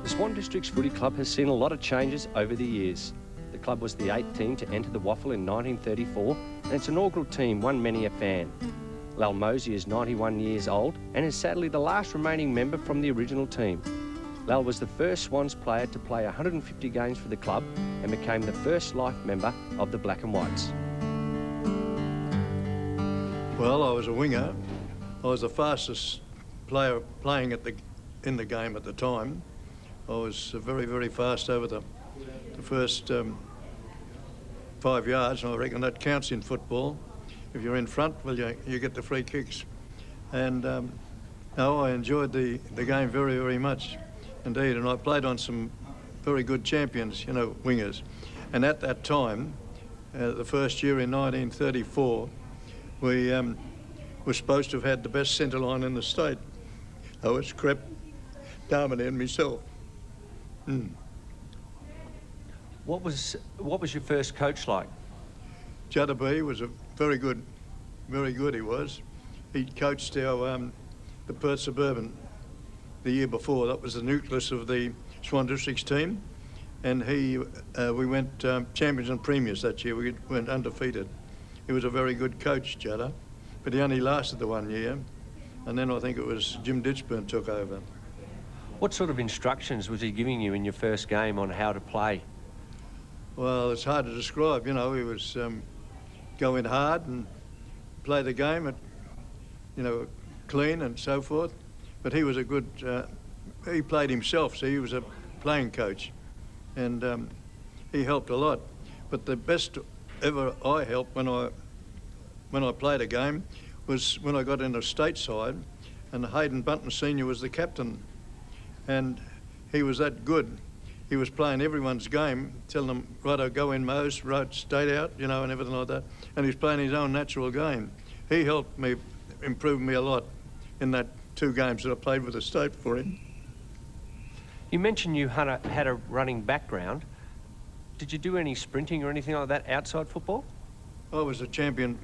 The Swan Districts Footy Club has seen a lot of changes over the years. The club was the 8th team to enter the WAFL in 1934, and its inaugural team won many a fan. Lal Mosey is 91 years old and is sadly the last remaining member from the original team. Lal was the first Swans player to play 150 games for the club and became the first life member of the Black and Whites. Well, I was a winger. I was the fastest player playing in the game at the time. I was very, very fast over the first 5 yards, and I reckon that counts in football. If you're in front, well, you get the free kicks. And no, I enjoyed the game very, very much indeed, and I played on some very good champions, you know, wingers. And at that time, the first year in 1934, we were supposed to have had the best centre line in the state. I was Crep, Darmody and myself. What was your first coach like? Judder B was a very good he was. He coached our the Perth Suburban the year before. That was the nucleus of the Swan Districts team, and we went champions and premiers that year. We went undefeated. He was a very good coach, Judder, but he only lasted the 1 year, and then I think it was Jim Ditchburn took over. What sort of instructions was he giving you in your first game on how to play? Well, it's hard to describe. You know, he was go in hard and play the game at, you know, clean and so forth. But he was a good, he played himself, so he was a playing coach, and he helped a lot. But the best ever I helped when I played a game was when I got into stateside, and Hayden Bunton Senior was the captain, and he was that good. He was playing everyone's game, telling them, righto, go in Mose, right, stay out, you know, and everything like that. And he's playing his own natural game. He helped me, improve me a lot in that 2 games that I played with the state for him. You mentioned you had a running background. Did you do any sprinting or anything like that outside football? I was a champion,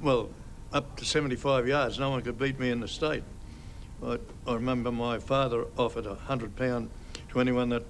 well, up to 75 yards. No one could beat me in the state. I remember my father offered £100 to anyone that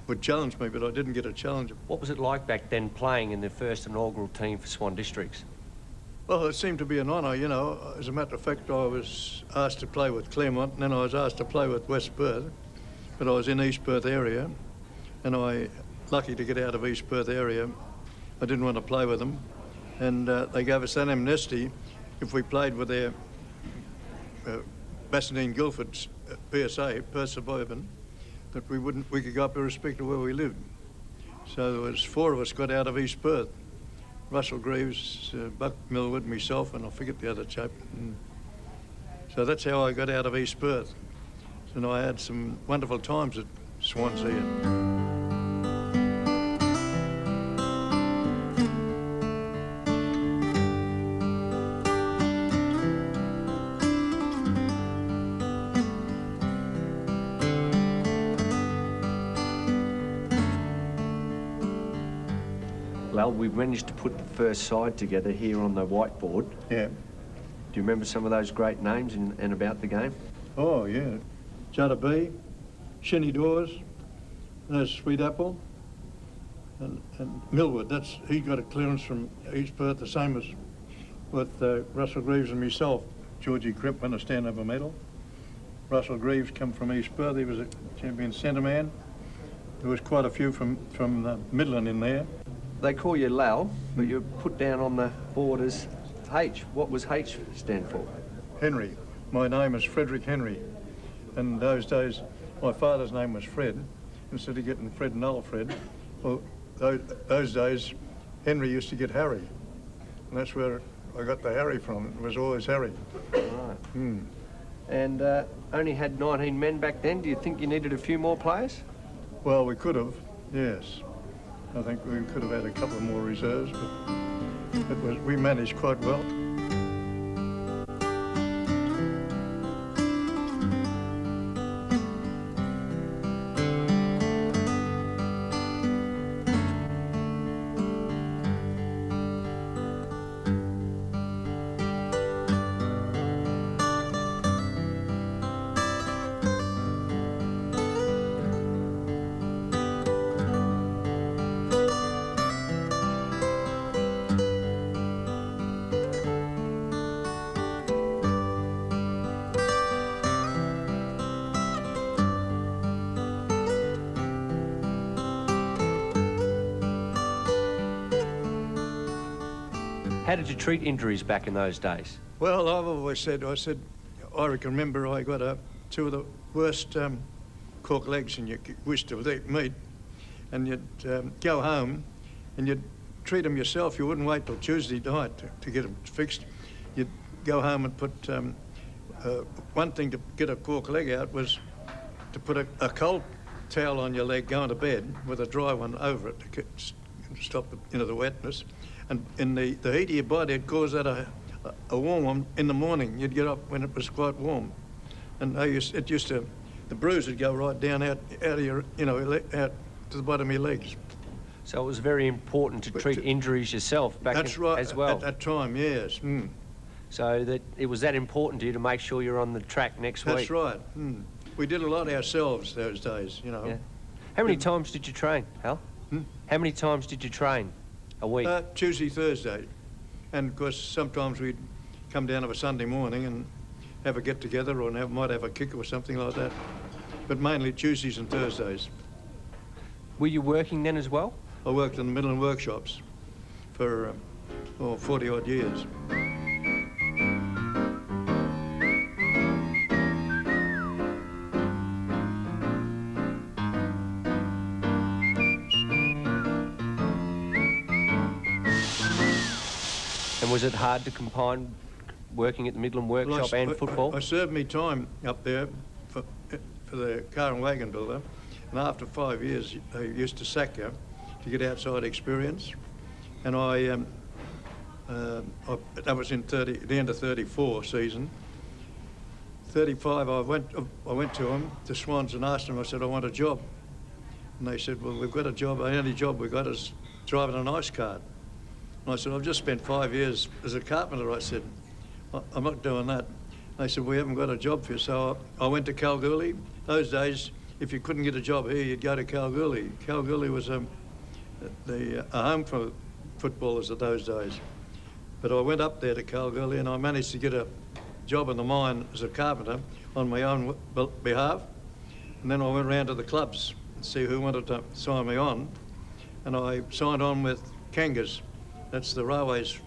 would challenge me, but I didn't get a challenge. What was it like back then playing in the first inaugural team for Swan Districts? Well, it seemed to be an honour, you know. As a matter of fact, I was asked to play with Claremont, and then I was asked to play with West Perth, but I was in East Perth area, and lucky to get out of East Perth area. I didn't want to play with them, and they gave us an amnesty if we played with their Bassendean Guildford's PSA, Perth Suburban, that we could go up irrespective of where we lived. So there was 4 of us got out of East Perth. Russell Greaves, Buck Millwood, myself, and I forget the other chap. So that's how I got out of East Perth. And I had some wonderful times at Swansea. Lal, we managed to put the first side together here on the whiteboard. Yeah. Do you remember some of those great names and about the game? Oh, yeah. Judder B, Shinny Dawes, there's Sweet Apple, and Millwood. He got a clearance from East Perth, the same as with Russell Greaves and myself. Georgie Crip won a stand-over medal. Russell Greaves come from East Perth. He was a champion centre man. There was quite a few from Midland in there. They call you Lal, but you're put down on the board as H. What was H stand for? Henry. My name is Frederick Henry. And those days, my father's name was Fred. Instead of getting Fred and Alfred, well, those days, Henry used to get Harry. And that's where I got the Harry from. It was always Harry. Right. And only had 19 men back then. Do you think you needed a few more players? Well, we could have, yes. I think we could have had a couple of more reserves, but we managed quite well. How did you treat injuries back in those days? Well, I've always said, I can remember I got two of the worst cork legs and you wish to meet, and you'd go home and you'd treat them yourself. You wouldn't wait till Tuesday night to get them fixed. You'd go home and put, one thing to get a cork leg out was to put a cold towel on your leg going to bed with a dry one over it to stop the wetness. And in the heat of your body, it caused that a warm one in the morning. You'd get up when it was quite warm. And the bruise would go right down out of your, out to the bottom of your legs. So it was very important to treat injuries yourself back as well. At that time, yes. Mm. So that it was that important to you to make sure you're on the track next week. That's right. Mm. We did a lot ourselves those days, Yeah. How many times did you train, Hal? How many times did you train a week? Tuesday, Thursday. And of course, sometimes we'd come down of a Sunday morning and have a get-together or might have a kick or something like that. But mainly Tuesdays and Thursdays. Were you working then as well? I worked in the Midland workshops for 40-odd years. And was it hard to combine working at the Midland workshop and football? I served me time up there for the car and wagon builder, and after 5 years they used to sack you to get outside experience. And that was in the end of 34 season. 35 I went to them, to Swans, and asked them, I said, I want a job. And they said, well, we've got a job, the only job we've got is driving an ice cart. And I said, I've just spent 5 years as a carpenter. I said, I'm not doing that. They said, we haven't got a job for you. So I went to Kalgoorlie. Those days, if you couldn't get a job here, you'd go to Kalgoorlie. Kalgoorlie was a home for footballers at those days. But I went up there to Kalgoorlie and I managed to get a job in the mine as a carpenter on my own behalf. And then I went round to the clubs and see who wanted to sign me on. And I signed on with Kangas. That's the railways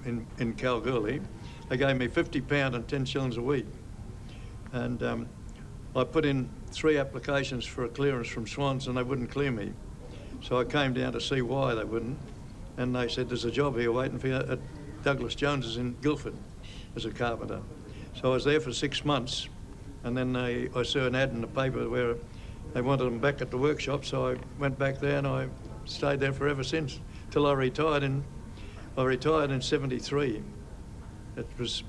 in Kalgoorlie. They gave me £50 and 10 shillings a week. And I put in 3 applications for a clearance from Swans and they wouldn't clear me. So I came down to see why they wouldn't. And they said, there's a job here waiting for you at Douglas Jones's in Guildford as a carpenter. So I was there for 6 months. And then I saw an ad in the paper where they wanted them back at the workshop. So I went back there and I stayed there forever since, till I retired in 73.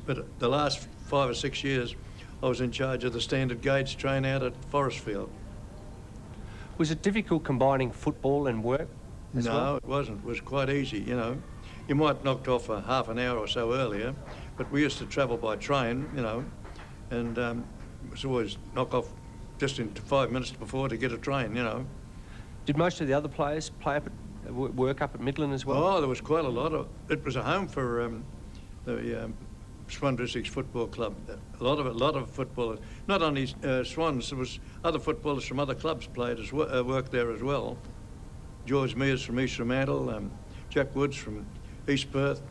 But the last 5 or 6 years, I was in charge of the standard gauge train out at Forestfield. Was it difficult combining football and work as well? No, it wasn't. It was quite easy, You might knocked off a half an hour or so earlier, but we used to travel by train, and it was always knock off just in 5 minutes before to get a train, Did most of the other players work up at Midland as well? Oh, there was quite a lot of... It was a home for the Swan Districts Football Club. A lot of footballers. Not only Swans, there was other footballers from other clubs worked there as well. George Mears from East Fremantle, Jack Woods from East Perth,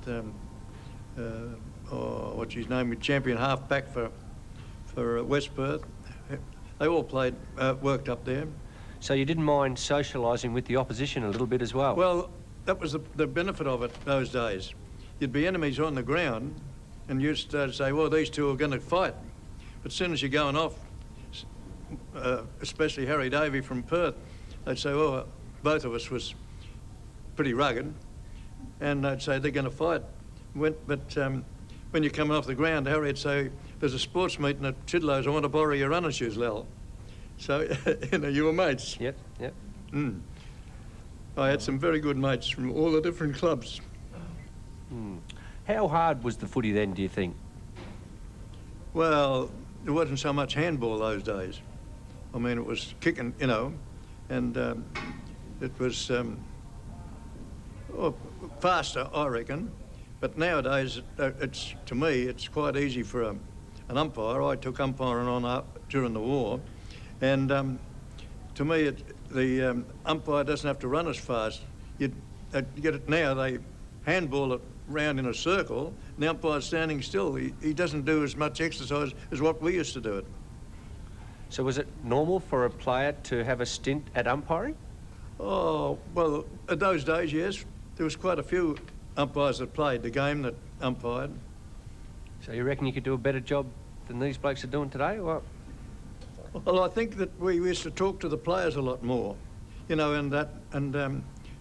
what's his name, champion half-back for West Perth. They all worked up there. So you didn't mind socialising with the opposition a little bit as well? Well, that was the benefit of it those days. You'd be enemies on the ground and you'd start to say, well, these two are going to fight. But as soon as you're going off, especially Harry Davey from Perth, they'd say, well, both of us was pretty rugged, and they'd say they're going to fight. When you're coming off the ground, Harry'd say, there's a sports meeting at Chidlow's, I want to borrow your running shoes, Lal. So, you were mates. Yep. Mm. I had some very good mates from all the different clubs. Mm. How hard was the footy then, do you think? Well, there wasn't so much handball those days. I mean, it was kicking, and it was faster, I reckon. But nowadays, to me, it's quite easy for an umpire. I took umpiring on during the war, and to me, the umpire doesn't have to run as fast. You get it now. They handball it round in a circle, and the umpire's standing still. He doesn't do as much exercise as what we used to do it. So was it normal for a player to have a stint at umpiring? Oh, well, at those days, yes. There was quite a few umpires that played the game that umpired. So you reckon you could do a better job than these blokes are doing today, or what? Well, I think that we used to talk to the players a lot more, you know,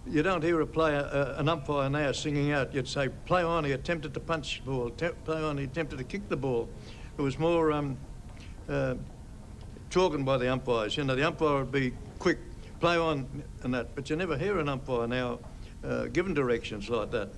you don't hear a player, an umpire now singing out. You'd say, play on, he attempted to punch the ball, play on, he attempted to kick the ball. It was more talking by the umpires. You know, the umpire would be quick, play on and that, but you never hear an umpire now giving directions like that.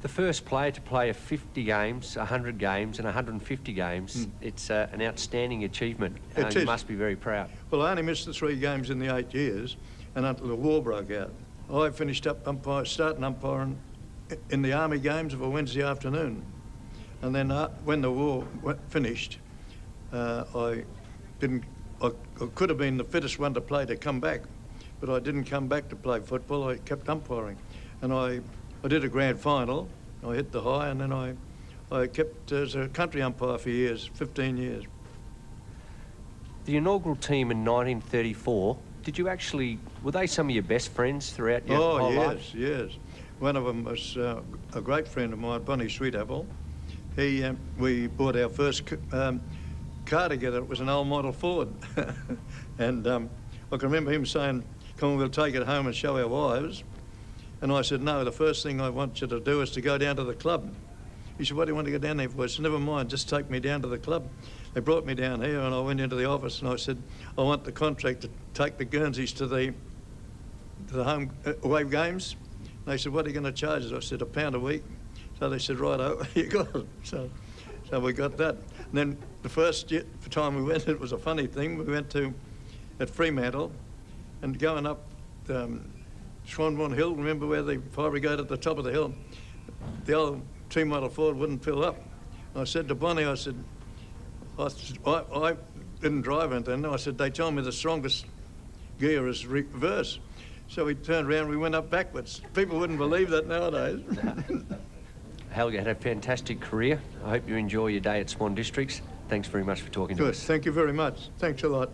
The first player to play 50 games, 100 games and 150 games, it's an outstanding achievement. You must be very proud. Well, I only missed the 3 games in the 8 years and until the war broke out. I finished up starting umpiring in the Army games of a Wednesday afternoon. And then when the war finished, I could have been the fittest one to play to come back, but I didn't come back to play football. I kept umpiring. And I did a grand final. I hit the high, and then I kept as a country umpire for years, 15 years. The inaugural team in 1934, were they some of your best friends throughout your whole life? Oh, yes. One of them was a great friend of mine, Bonnie Sweetapple. We bought our first car together. It was an old model Ford. And I can remember him saying, come on, we'll take it home and show our wives. And I said, no, the first thing I want you to do is to go down to the club. He said, what do you want to go down there for? I said, never mind, just take me down to the club. They brought me down here and I went into the office and I said, I want the contract to take the Guernseys to the home away games. And they said, what are you going to charge us? I said, £1 a week. So they said, righto, you got it. So we got that. And then the first time we went, it was a funny thing. We went at Fremantle and going up Swan Hill, remember where the fire brigade at the top of the hill? The old 2-model Ford wouldn't fill up. I said to Bonnie, I didn't drive anything. I said, they told me the strongest gear is reverse. So we turned around, we went up backwards. People wouldn't believe that nowadays. Helga had a fantastic career. I hope you enjoy your day at Swan Districts. Thanks very much for talking to us. Thank you very much. Thanks a lot.